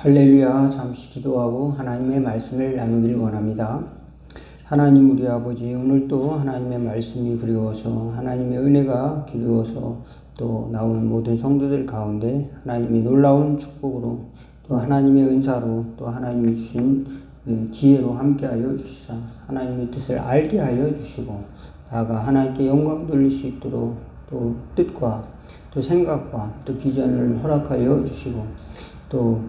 할렐루야. 잠시 기도하고 하나님의 말씀을 나누길 원합니다. 하나님 우리 아버지, 오늘도 하나님의 말씀이 그리워서 하나님의 은혜가 기르어서 또 나오는 모든 성도들 가운데 하나님이 놀라운 축복으로 또 하나님의 은사로 또 하나님이 주신 지혜로 함께하여 주시사 하나님의 뜻을 알게 하여 주시고 나아가 하나님께 영광 돌릴 수 있도록 또 뜻과 또 생각과 또 비전을 허락하여 주시고 또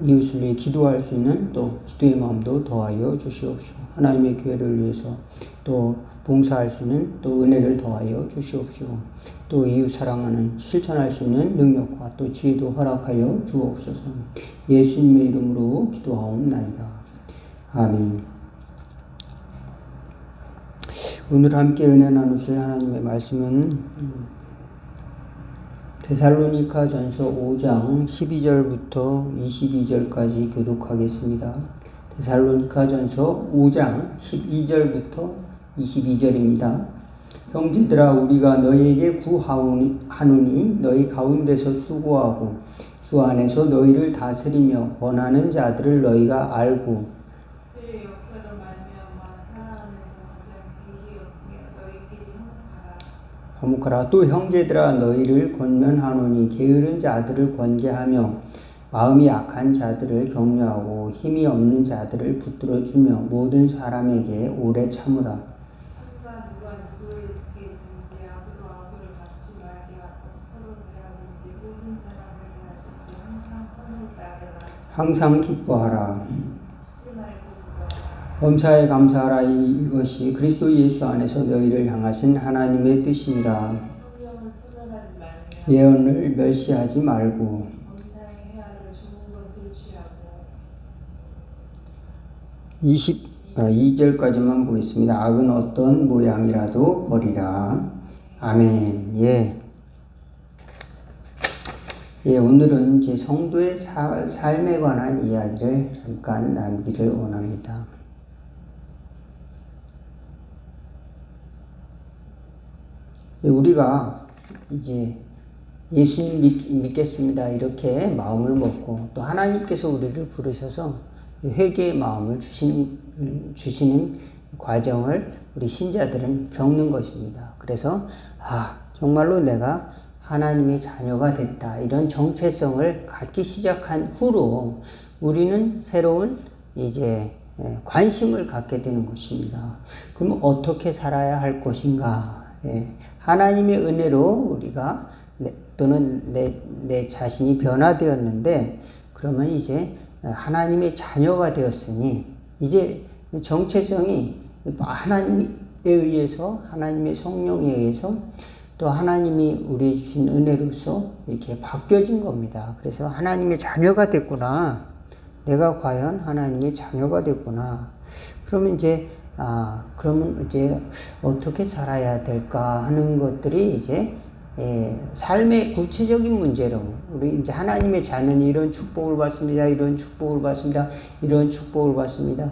이웃을 위해 기도할 수 있는 또 기도의 마음도 더하여 주시옵시고 하나님의 교회를 위해서 또 봉사할 수 있는 또 은혜를 더하여 주시옵시고 또 이웃 사랑하는 실천할 수 있는 능력과 또 지혜도 허락하여 주옵소서. 예수님의 이름으로 기도하옵나이다. 아멘. 오늘 함께 은혜 나누실 하나님의 말씀은 데살로니가 전서 5장 12절부터 22절까지 교독하겠습니다. 데살로니가 전서 5장 12절부터 22절입니다. 형제들아, 우리가 너희에게 구하노니 너희 가운데서 수고하고 주 안에서 너희를 다스리며 권하는 자들을 너희가 알고 화목하라. 또 형제들아, 너희를 권면하노니 게으른 자들을 권계하며 마음이 약한 자들을 격려하고 힘이 없는 자들을 붙들어주며 모든 사람에게 오래 참으라. 항상 기뻐하라. 범사에 감사하라. 이것이 그리스도 예수 안에서 너희를 향하신 하나님의 뜻이니라. 예언을 멸시하지 말고 22절까지만 보겠습니다. 악은 어떤 모양이라도 버리라. 아멘. 오늘은 이제 성도의 삶에 관한 이야기를 잠깐 나누기를 원합니다. 우리가 이제 예수님 믿겠습니다 이렇게 마음을 먹고 또 하나님께서 우리를 부르셔서 회개의 마음을 주시는 과정을 우리 신자들은 겪는 것입니다. 그래서 정말로 내가 하나님의 자녀가 됐다 이런 정체성을 갖기 시작한 후로 우리는 새로운 이제 관심을 갖게 되는 것입니다. 그럼 어떻게 살아야 할 것인가? 하나님의 은혜로 우리가 또는 내 자신이 변화되었는데 그러면 이제 하나님의 자녀가 되었으니 이제 정체성이 하나님에 의해서 하나님의 성령에 의해서 또 하나님이 우리에게 주신 은혜로서 이렇게 바뀌어진 겁니다. 그래서 하나님의 자녀가 됐구나. 내가 과연 하나님의 자녀가 됐구나. 그러면 이제 어떻게 살아야 될까 하는 것들이 이제 삶의 구체적인 문제로 우리 이제 하나님의 자녀는 이런 축복을 받습니다. 이런 축복을 받습니다. 이런 축복을 받습니다.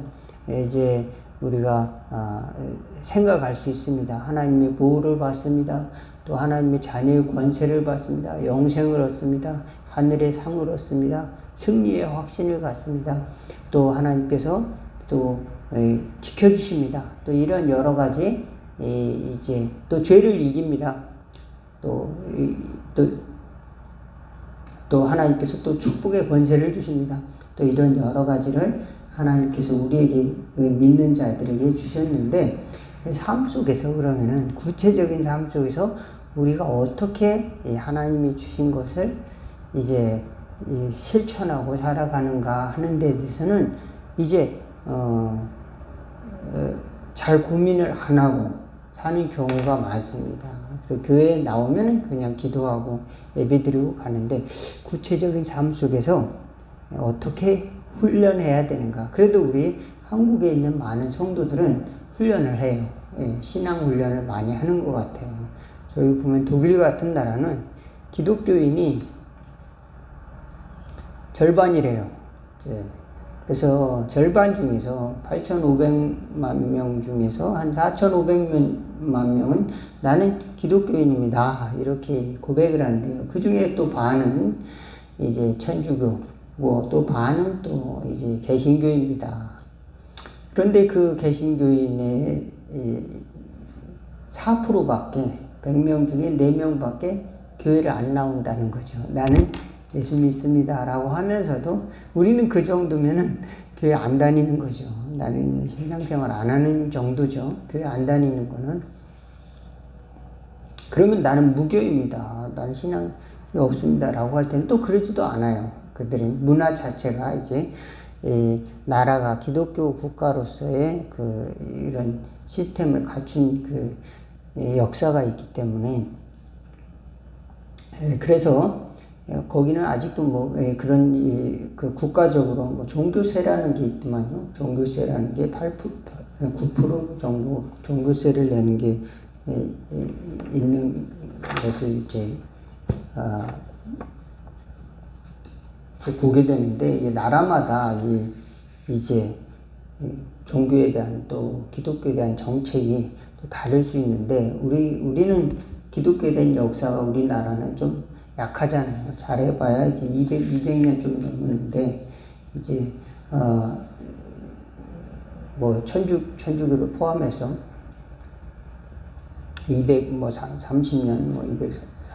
이제 우리가 생각할 수 있습니다. 하나님의 보호를 받습니다. 또 하나님의 자녀의 권세를 받습니다. 영생을 얻습니다. 하늘의 상을 얻습니다. 승리의 확신을 갖습니다. 또 하나님께서 또 지켜주십니다. 또 이런 여러 가지 이제 또 죄를 이깁니다. 또 하나님께서 또 축복의 권세를 주십니다. 또 이런 여러 가지를 하나님께서 우리에게 믿는 자들에게 주셨는데 삶 속에서 그러면은 구체적인 삶 속에서 우리가 어떻게 하나님이 주신 것을 이제 실천하고 살아가는가 하는 데 대해서는 이제 잘 고민을 안 하고 사는 경우가 많습니다. 교회에 나오면 그냥 기도하고 예배드리고 가는데 구체적인 삶 속에서 어떻게 훈련해야 되는가. 그래도 우리 한국에 있는 많은 성도들은 훈련을 해요. 신앙 훈련을 많이 하는 것 같아요. 저희 보면 독일 같은 나라는 기독교인이 절반이래요. 그래서 절반 중에서 8,500만 명 중에서 한 4,500만 명은 나는 기독교인입니다. 이렇게 고백을 한대요. 그 중에 또 반은 이제 천주교, 또 반은 또 이제 개신교입니다. 그런데 그 개신교인의 4%밖에 100명 중에 4명밖에 교회를 안 나온다는 거죠. 나는 예수 믿습니다 라고 하면서도 우리는 그 정도면은 교회 안 다니는 거죠. 나는 신앙생활 안 하는 정도죠. 교회 안 다니는 거는. 그러면 나는 무교입니다. 나는 신앙이 없습니다 라고 할 때는 또 그러지도 않아요. 그들은 문화 자체가 이제 나라가 기독교 국가로서의 이런 시스템을 갖춘 역사가 있기 때문에 그래서 거기는 아직도 그런 국가적으로 종교세라는 게 있지만요. 종교세라는 게 9% 정도 종교세를 내는 게 있는 것을 이제 보게 되는데 나라마다 이제 종교에 대한 또 기독교에 대한 정책이 또 다를 수 있는데 우리는 기독교에 대한 역사가 우리나라는 좀 약하잖아요. 잘해봐야 이제 200년 좀 넘는데 이제 천주교를 포함해서 230년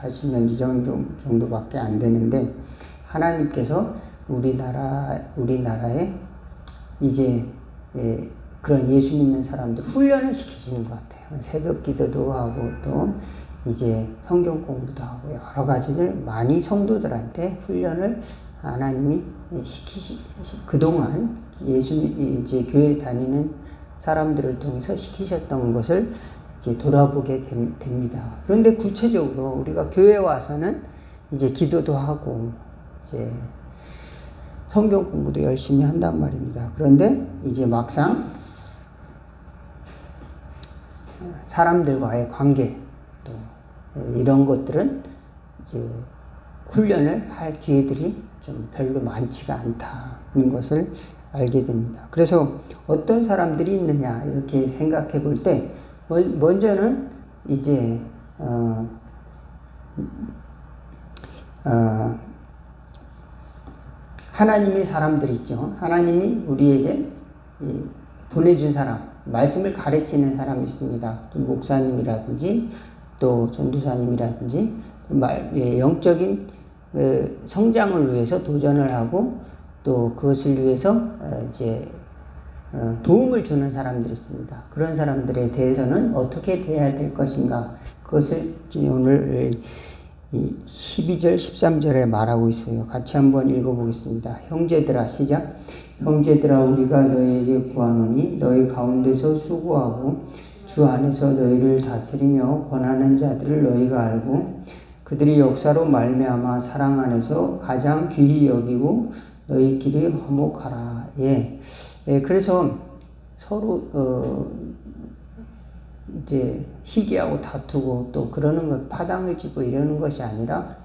240년 이 정도밖에 안 되는데 하나님께서 우리나라에 이제 그런 예수 믿는 사람들 훈련을 시키시는 것 같아요. 새벽 기도도 하고 또 이제 성경 공부도 하고 여러 가지를 많이 성도들한테 훈련을 하나님이 그동안 이제 교회 다니는 사람들을 통해서 시키셨던 것을 이제 돌아보게 됩니다. 그런데 구체적으로 우리가 교회에 와서는 이제 기도도 하고 이제 성경 공부도 열심히 한단 말입니다. 그런데 이제 막상 사람들과의 관계 또 이런 것들은 이제 훈련을 할 기회들이 좀 별로 많지가 않다는 것을 알게 됩니다. 그래서 어떤 사람들이 있느냐 이렇게 생각해 볼 때 먼저는 이제 하나님의 사람들 있죠. 하나님이 우리에게 보내준 사람, 말씀을 가르치는 사람이 있습니다. 또 목사님이라든지 또 전도사님이라든지 영적인 성장을 위해서 도전을 하고 또 그것을 위해서 이제 도움을 주는 사람들이 있습니다. 그런 사람들에 대해서는 어떻게 대해야 될 것인가 그것을 오늘 12절 13절에 말하고 있어요. 같이 한번 읽어보겠습니다. 형제들아 시작. 형제들아 우리가 너희에게 구하노니 너희 가운데서 수고하고 주 안에서 너희를 다스리며 권하는 자들을 너희가 알고 그들이 역사로 말미암아 사랑 안에서 가장 귀히 여기고 너희끼리 화목하라. 그래서 서로 이제 시기하고 다투고 또 그러는 것 파당을 짚고 이러는 것이 아니라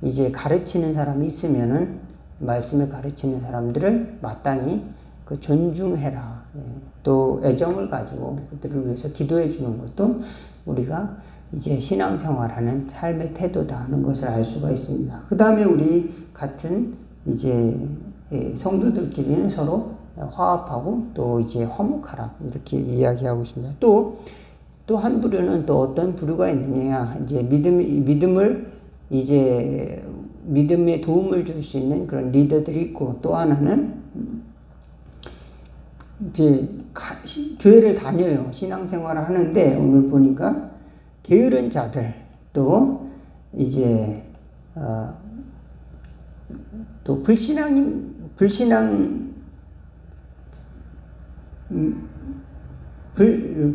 이제 가르치는 사람이 있으면은 말씀을 가르치는 사람들을 마땅히 존중해라. 또 애정을 가지고 그들을 위해서 기도해 주는 것도 우리가 이제 신앙생활하는 삶의 태도다 하는 것을 알 수가 있습니다. 그 다음에 우리 같은 이제 성도들끼리는 서로 화합하고 또 이제 화목하라 이렇게 이야기하고 있습니다. 또 한 부류는 또 어떤 부류가 있느냐 이제 믿음을 이제 믿음에 도움을 줄 수 있는 그런 리더들이 있고 또 하나는 이제 교회를 다녀요. 신앙생활을 하는데 오늘 보니까 게으른 자들 또 이제 또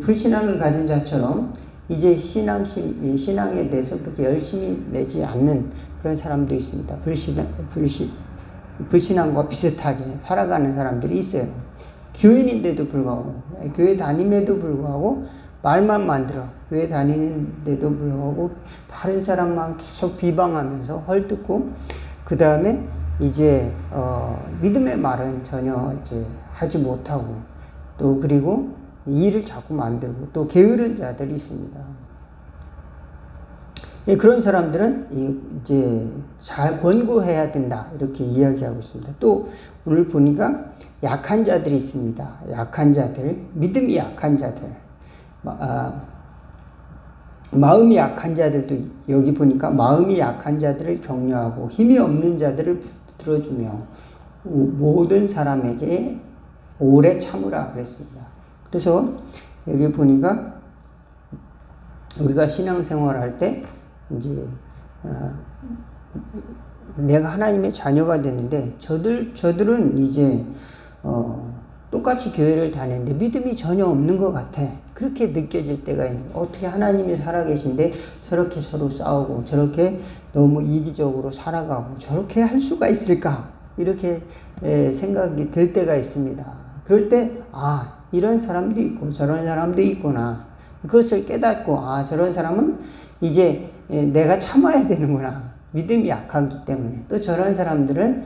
불신앙을 가진 자처럼 이제 신앙에 대해서 그렇게 열심히 내지 않는 그런 사람도 있습니다. 불신앙과 비슷하게 살아가는 사람들이 있어요. 교인인데도 불구하고, 교회 다님에도 불구하고 말만 만들어. 교회 다니는데도 불구하고 다른 사람만 계속 비방하면서 헐뜯고 그 다음에 이제 믿음의 말은 전혀 이제 하지 못하고 또 그리고 일을 자꾸 만들고 또 게으른 자들이 있습니다. 예, 그런 사람들은 이제 잘 권고해야 된다 이렇게 이야기하고 있습니다. 또 오늘 보니까 약한 자들이 있습니다. 약한 자들, 믿음이 약한 자들, 마음이 약한 자들도 여기 보니까 마음이 약한 자들을 격려하고 힘이 없는 자들을 붙들어주며 모든 사람에게 오래 참으라 그랬습니다. 그래서 여기 보니까 우리가 신앙생활 할 때 이제 내가 하나님의 자녀가 되는데 저들은 이제 똑같이 교회를 다니는데 믿음이 전혀 없는 것 같아. 그렇게 느껴질 때가 있는 거예요. 어떻게 하나님이 살아계신데 저렇게 서로 싸우고 저렇게 너무 이기적으로 살아가고 저렇게 할 수가 있을까? 이렇게 생각이 들 때가 있습니다. 그럴 때 이런 사람도 있고 저런 사람도 있구나. 그것을 깨닫고 저런 사람은 이제 내가 참아야 되는구나. 믿음이 약하기 때문에. 또 저런 사람들은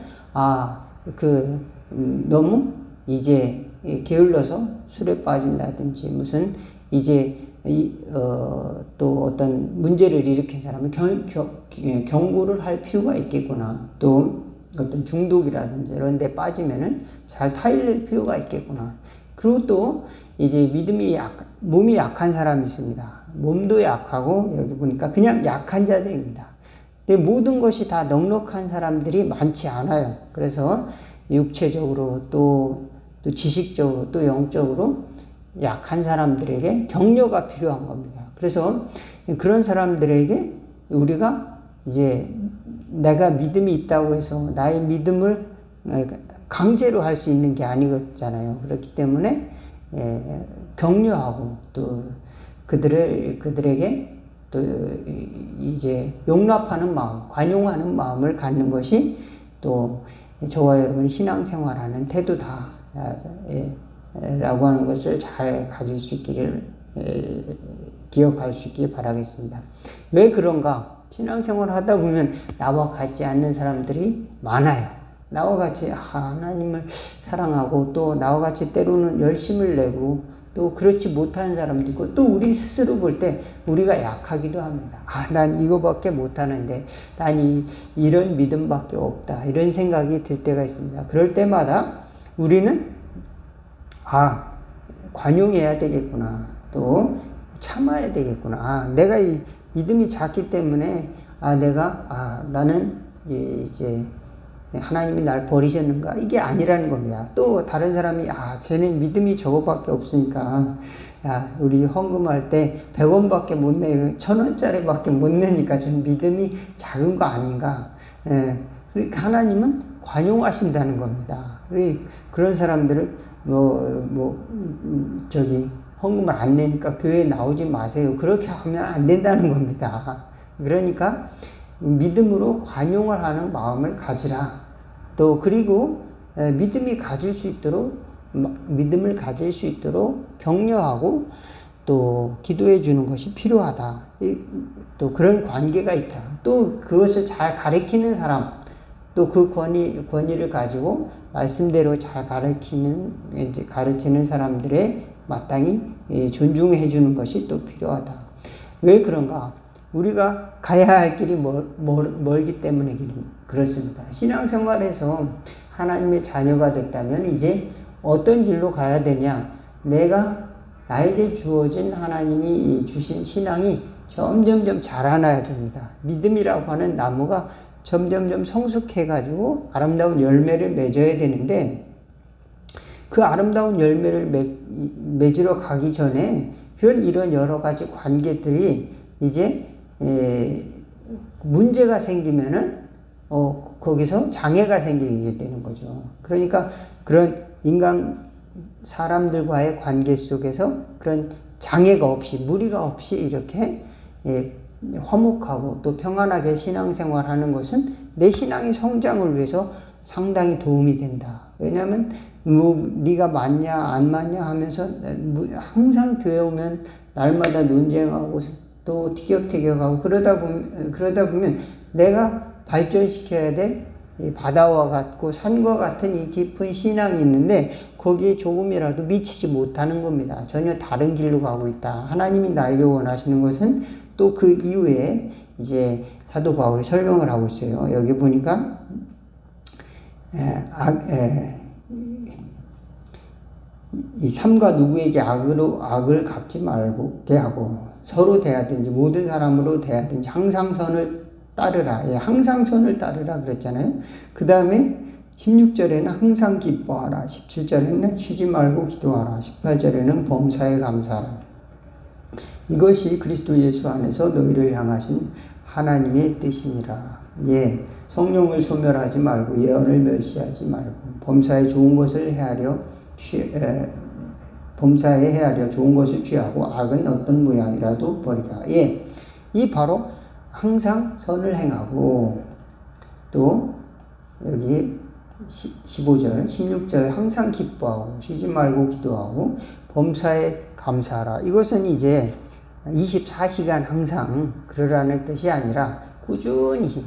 너무 이제 게을러서 술에 빠진다든지 무슨 이제 또 어떤 문제를 일으킨 사람은 경고를 할 필요가 있겠구나. 또 어떤 중독이라든지 이런 데 빠지면은 잘 타일릴 필요가 있겠구나. 그리고 또 이제 몸이 약한 사람이 있습니다. 몸도 약하고 여기 보니까 그냥 약한 자들입니다. 근데 모든 것이 다 넉넉한 사람들이 많지 않아요. 그래서 육체적으로 또 지식적으로 또 영적으로 약한 사람들에게 격려가 필요한 겁니다. 그래서 그런 사람들에게 우리가 이제 내가 믿음이 있다고 해서 나의 믿음을 강제로 할 수 있는 게 아니잖아요. 그렇기 때문에 격려하고 또 그들에게 또 이제 용납하는 마음, 관용하는 마음을 갖는 것이 또 저와 여러분 신앙생활하는 태도다 라고 하는 것을 잘 가질 수 있기를 기억할 수 있기 바라겠습니다. 왜 그런가? 신앙생활을 하다 보면 나와 같지 않는 사람들이 많아요. 나와 같이 하나님을 사랑하고 또 나와 같이 때로는 열심을 내고 또 그렇지 못하는 사람도 있고 또 우리 스스로 볼 때 우리가 약하기도 합니다. 난 이거밖에 못하는데 난 이런 믿음밖에 없다 이런 생각이 들 때가 있습니다. 그럴 때마다 우리는 관용해야 되겠구나 또 참아야 되겠구나 내가 이 믿음이 작기 때문에 나는 이제 하나님이 날 버리셨는가? 이게 아니라는 겁니다. 또 다른 사람이 쟤는 믿음이 저거밖에 없으니까 우리 헌금할 때 100원밖에 못 내, 1000원짜리밖에 못 내니까 좀 믿음이 작은 거 아닌가? 그러니까 하나님은 관용하신다는 겁니다. 그런 사람들을 헌금을 안 내니까 교회에 나오지 마세요. 그렇게 하면 안 된다는 겁니다. 그러니까 믿음으로 관용을 하는 마음을 가지라. 또 그리고 믿음을 가질 수 있도록 격려하고 또 기도해 주는 것이 필요하다. 또 그런 관계가 있다. 또 그것을 잘 가르치는 사람, 또 그 권위를 가지고 말씀대로 잘 가르치는 사람들의 마땅히 존중해 주는 것이 또 필요하다. 왜 그런가? 우리가 가야 할 길이 멀기 때문에 그렇습니다. 신앙생활에서 하나님의 자녀가 됐다면 이제 어떤 길로 가야 되냐? 나에게 주어진 하나님이 주신 신앙이 점점점 자라나야 됩니다. 믿음이라고 하는 나무가 점점점 성숙해가지고 아름다운 열매를 맺어야 되는데 그 아름다운 열매를 맺으러 가기 전에 이런 여러 가지 관계들이 이제 문제가 생기면은 거기서 장애가 생기게 되는 거죠. 그러니까 그런 사람들과의 관계 속에서 그런 장애가 없이 무리가 없이 이렇게 화목하고 또 평안하게 신앙생활하는 것은 내 신앙의 성장을 위해서 상당히 도움이 된다. 왜냐하면 네가 맞냐 안 맞냐 하면서 항상 교회 오면 날마다 논쟁하고 또 티격태격하고 그러다 보면 내가 발전시켜야 될 바다와 같고 산과 같은 이 깊은 신앙이 있는데 거기에 조금이라도 미치지 못하는 겁니다. 전혀 다른 길로 가고 있다. 하나님이 나에게 원하시는 것은 또 그 이후에 이제 사도 바울이 설명을 하고 있어요. 여기 보니까 이 삼가 누구에게 악을 갚지 말고 대하고 서로 대하든지 모든 사람으로 대하든지 항상 선을 따르라. 항상 선을 따르라 그랬잖아요. 그 다음에 16절에는 항상 기뻐하라. 17절에는 쉬지 말고 기도하라. 18절에는 범사에 감사하라. 이것이 그리스도 예수 안에서 너희를 향하신 하나님의 뜻이니라. 성령을 소멸하지 말고 예언을 멸시하지 말고 범사에 헤아려 좋은 것을 취하고 악은 어떤 모양이라도 버리라. 이 바로 항상 선을 행하고, 또 여기 15절, 16절 항상 기뻐하고 쉬지 말고 기도하고 범사에 감사하라. 이것은 이제 24시간 항상 그러라는 뜻이 아니라 꾸준히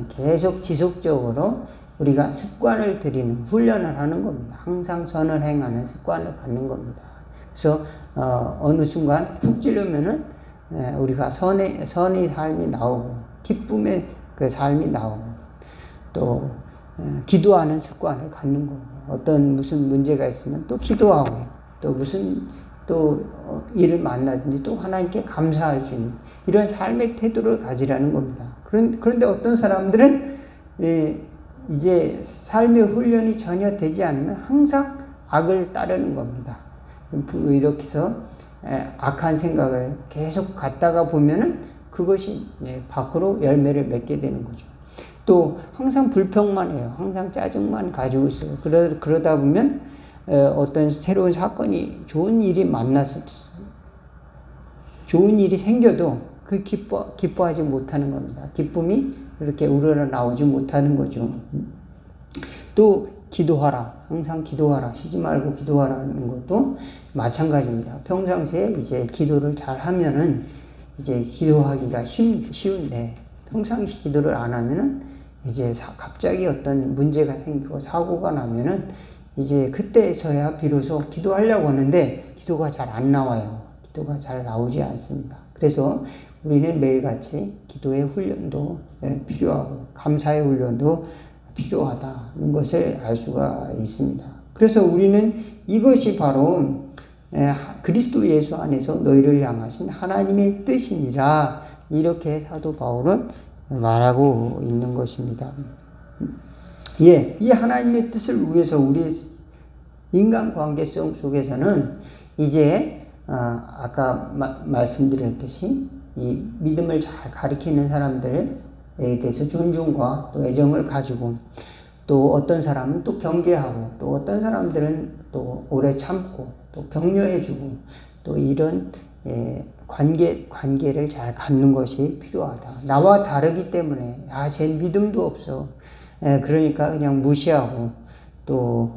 계속 지속적으로 우리가 습관을 들이는 훈련을 하는 겁니다. 항상 선을 행하는 습관을 갖는 겁니다. 그래서 어느 순간 푹 찌르면은 우리가 선의 삶이 나오고 기쁨의 그 삶이 나오고 또 기도하는 습관을 갖는 거고, 무슨 문제가 있으면 또 기도하고, 또 일을 만나든지 또 하나님께 감사할 수 있는 이런 삶의 태도를 가지라는 겁니다. 그런데 어떤 사람들은 이제 삶의 훈련이 전혀 되지 않으면 항상 악을 따르는 겁니다. 이렇게 해서 악한 생각을 계속 갖다가 보면은 그것이 밖으로 열매를 맺게 되는 거죠. 또 항상 불평만 해요. 항상 짜증만 가지고 있어요. 그러다 보면 어떤 새로운 사건이 좋은 일이 생겨도 그 기뻐하지 못하는 겁니다. 기쁨이 이렇게 우러나오지 못하는 거죠. 또 기도하라. 항상 기도하라. 쉬지 말고 기도하라는 것도 마찬가지입니다. 평상시에 이제 기도를 잘 하면은 이제 기도하기가 쉬운데, 평상시 기도를 안 하면은 이제 갑자기 어떤 문제가 생기고 사고가 나면은 이제 그때서야 비로소 기도하려고 하는데 기도가 잘 안 나와요. 기도가 잘 나오지 않습니다. 그래서 우리는 매일같이 기도의 훈련도 필요하고 감사의 훈련도 필요하다는 것을 알 수가 있습니다. 그래서 우리는 이것이 바로 그리스도 예수 안에서 너희를 향하신 하나님의 뜻이니라, 이렇게 사도 바울은 말하고 있는 것입니다. 이 하나님의 뜻을 위해서 우리 인간관계성 속에서는 이제 아까 말씀드렸듯이 이 믿음을 잘 가르치는 사람들에 대해서 존중과 또 애정을 가지고, 또 어떤 사람은 또 경계하고, 또 어떤 사람들은 또 오래 참고 또 격려해주고, 또 이런 관계를 잘 갖는 것이 필요하다. 나와 다르기 때문에 쟤 믿음도 없어, 그러니까 그냥 무시하고, 또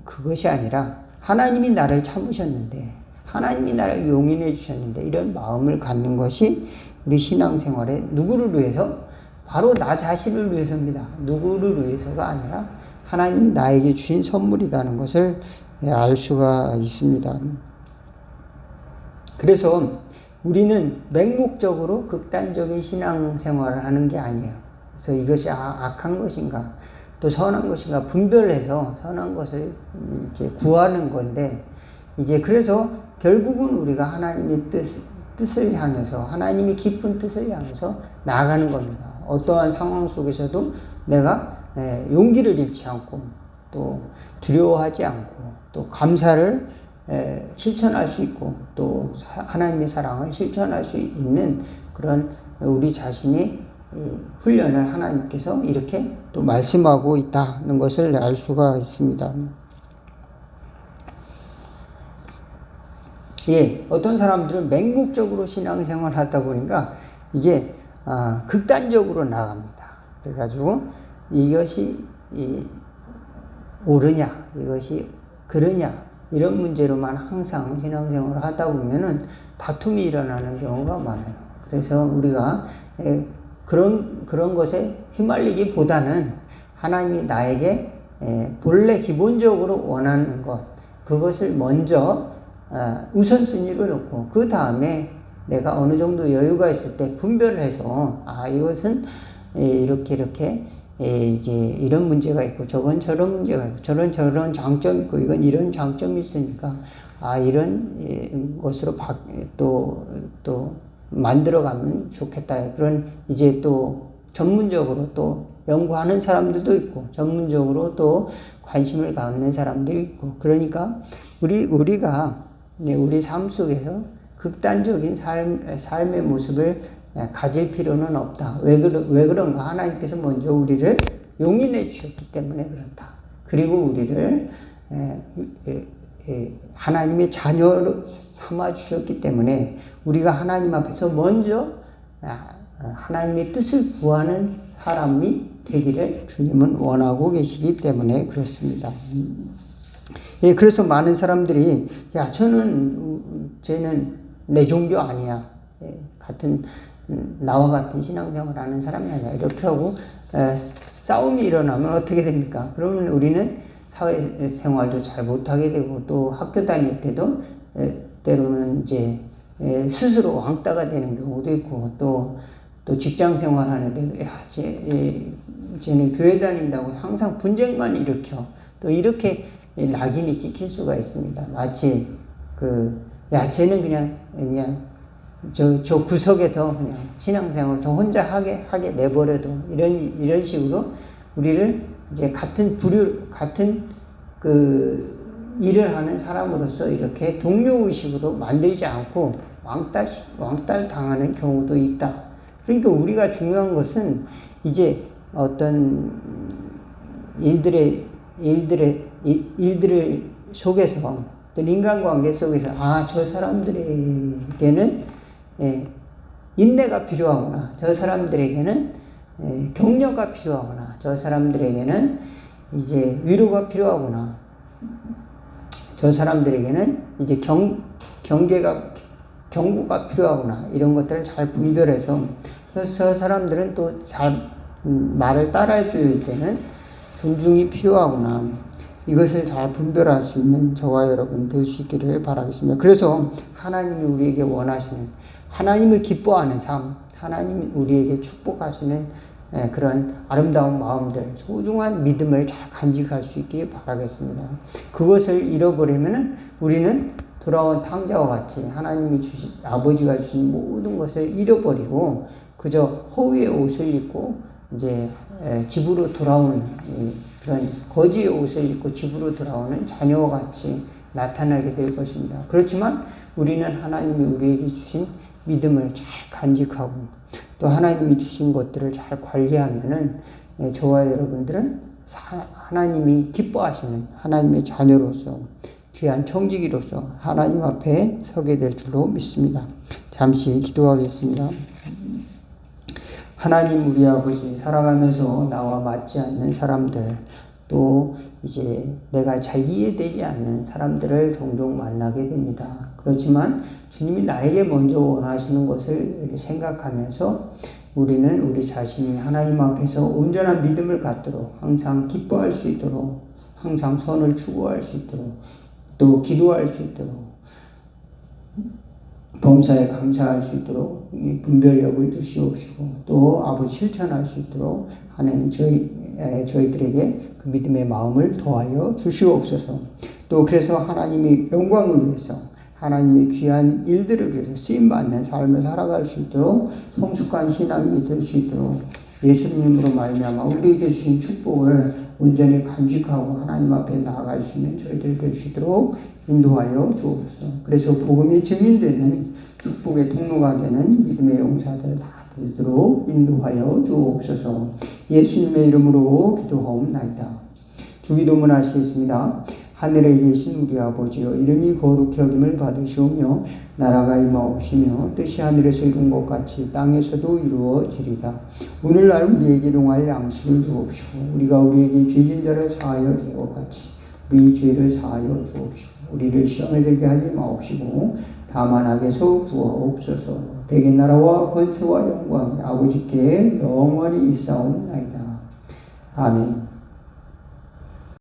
그것이 아니라 하나님이 나를 참으셨는데, 하나님이 나를 용인해 주셨는데, 이런 마음을 갖는 것이 우리 신앙생활에 누구를 위해서? 바로 나 자신을 위해서입니다. 누구를 위해서가 아니라 하나님이 나에게 주신 선물이라는 것을 알 수가 있습니다. 그래서 우리는 맹목적으로 극단적인 신앙생활을 하는 게 아니에요. 그래서 이것이 악한 것인가 또 선한 것인가 분별해서 선한 것을 이렇게 구하는 건데, 이제 그래서 결국은 우리가 하나님의 뜻을 향해서, 하나님이 깊은 뜻을 향해서 나아가는 겁니다. 어떠한 상황 속에서도 내가 용기를 잃지 않고, 또 두려워하지 않고, 또 감사를 실천할 수 있고, 또 하나님의 사랑을 실천할 수 있는 그런 우리 자신이 훈련을 하나님께서 이렇게 또 말씀하고 있다는 것을 알 수가 있습니다. 어떤 사람들은 맹목적으로 신앙생활을 하다 보니까 이게 극단적으로 나갑니다. 그래가지고 이것이 옳으냐, 이것이 그러냐, 이런 문제로만 항상 신앙생활을 하다 보면은 다툼이 일어나는 경우가 많아요. 그래서 우리가 그런 것에 휘말리기보다는 하나님이 나에게 본래 기본적으로 원하는 것, 그것을 먼저 우선순위로 놓고 그 다음에 내가 어느 정도 여유가 있을 때 분별을 해서 이것은 이렇게 이제 이런 문제가 있고 저건 저런 문제가 있고 저런 장점이 있고 이건 이런 장점이 있으니까 이런 것으로 또 만들어가면 좋겠다. 그런 이제 또 전문적으로 또 연구하는 사람들도 있고 전문적으로 또 관심을 갖는 사람들이 있고 그러니까 우리가 우리 삶 속에서 극단적인 삶의 모습을 가질 필요는 없다. 왜 그런가? 하나님께서 먼저 우리를 용인해 주셨기 때문에 그렇다. 그리고 우리를 하나님의 자녀로 삼아 주셨기 때문에 우리가 하나님 앞에서 먼저 하나님의 뜻을 구하는 사람이 되기를 주님은 원하고 계시기 때문에 그렇습니다. 그래서 많은 사람들이 쟤는 내 종교 아니야. 나와 같은 신앙생활하는 사람이 아니야. 이렇게 하고 싸움이 일어나면 어떻게 됩니까? 그러면 우리는 사회생활도 잘 못하게 되고 또 학교 다닐 때도 때로는 이제 스스로 왕따가 되는 경우도 있고 또 직장 생활하는데도 쟤는 교회 다닌다고 항상 분쟁만 일으켜. 또 이렇게 낙인이 찍힐 수가 있습니다. 마치 쟤는 그냥 저 구석에서 그냥 신앙생활 저 혼자 하게 내버려도 이런 식으로 우리를 이제 같은 일을 하는 사람으로서 이렇게 동료 의식으로 만들지 않고 왕따를 당하는 경우도 있다. 그러니까 우리가 중요한 것은 이제 어떤 일들을 속에서 또 인간관계 속에서 저 사람들에게는 인내가 필요하구나. 저 사람들에게는 격려가 필요하구나. 저 사람들에게는 이제 위로가 필요하구나. 저 사람들에게는 이제 경고가 필요하구나. 이런 것들을 잘 분별해서 저 사람들은 또 잘 말을 따라줘야 되는 존중이 필요하구나. 이것을 잘 분별할 수 있는 저와 여러분 될 수 있기를 바라겠습니다. 그래서 하나님이 우리에게 원하시는 하나님을 기뻐하는 삶, 하나님이 우리에게 축복하시는 그런 아름다운 마음들, 소중한 믿음을 잘 간직할 수 있기를 바라겠습니다. 그것을 잃어버리면 우리는 돌아온 탕자와 같이 아버지가 주신 모든 것을 잃어버리고 그저 허위의 옷을 입고 이제 집으로 돌아오는 그런 거지의 옷을 입고 집으로 돌아오는 자녀와 같이 나타나게 될 것입니다. 그렇지만 우리는 하나님이 우리에게 주신 믿음을 잘 간직하고 또 하나님이 주신 것들을 잘 관리하면은 저와 여러분들은 하나님이 기뻐하시는 하나님의 자녀로서 귀한 청지기로서 하나님 앞에 서게 될 줄로 믿습니다. 잠시 기도하겠습니다. 하나님 우리 아버지, 살아가면서 나와 맞지 않는 사람들, 또 이제 내가 잘 이해되지 않는 사람들을 종종 만나게 됩니다. 그렇지만 주님이 나에게 먼저 원하시는 것을 생각하면서 우리는 우리 자신이 하나님 앞에서 온전한 믿음을 갖도록 항상 기뻐할 수 있도록 항상 선을 추구할 수 있도록 또 기도할 수 있도록 범사에 감사할 수 있도록 분별력을 주시옵시고 또 아버지 실천할 수 있도록 하나님 저희들에게 그 믿음의 마음을 더하여 주시옵소서. 또 그래서 하나님의 영광을 위해서 하나님의 귀한 일들을 위해서 쓰임받는 삶을 살아갈 수 있도록 성숙한 신앙이 될 수 있도록 예수님으로 말미암아 우리에게 주신 축복을 온전히 간직하고 하나님 앞에 나아갈 수 있는 저희들 될 수 있도록 인도하여 주옵소서. 그래서 복음이 증인되는 축복의 통로가 되는 믿음의 용사들 다 되도록 인도하여 주옵소서. 예수님의 이름으로 기도하옵나이다. 주기도문 하시겠습니다. 하늘에 계신 우리 아버지여, 이름이 거룩히 여김을 받으시오며 나라가 임하옵시며 뜻이 하늘에서 이룬 것 같이 땅에서도 이루어지리다. 오늘날 우리에게 일용할 양식을 주옵시고 우리가 우리에게 죄진 자를 사하여 준 것 같이 우리 죄를 사하여 주옵시고 우리를 시험에 들게 하지 마옵시고 다만 악에서 구하옵소서. 대개 나라와 권세와 영광이 아버지께 영원히 있사옵나이다. 아멘.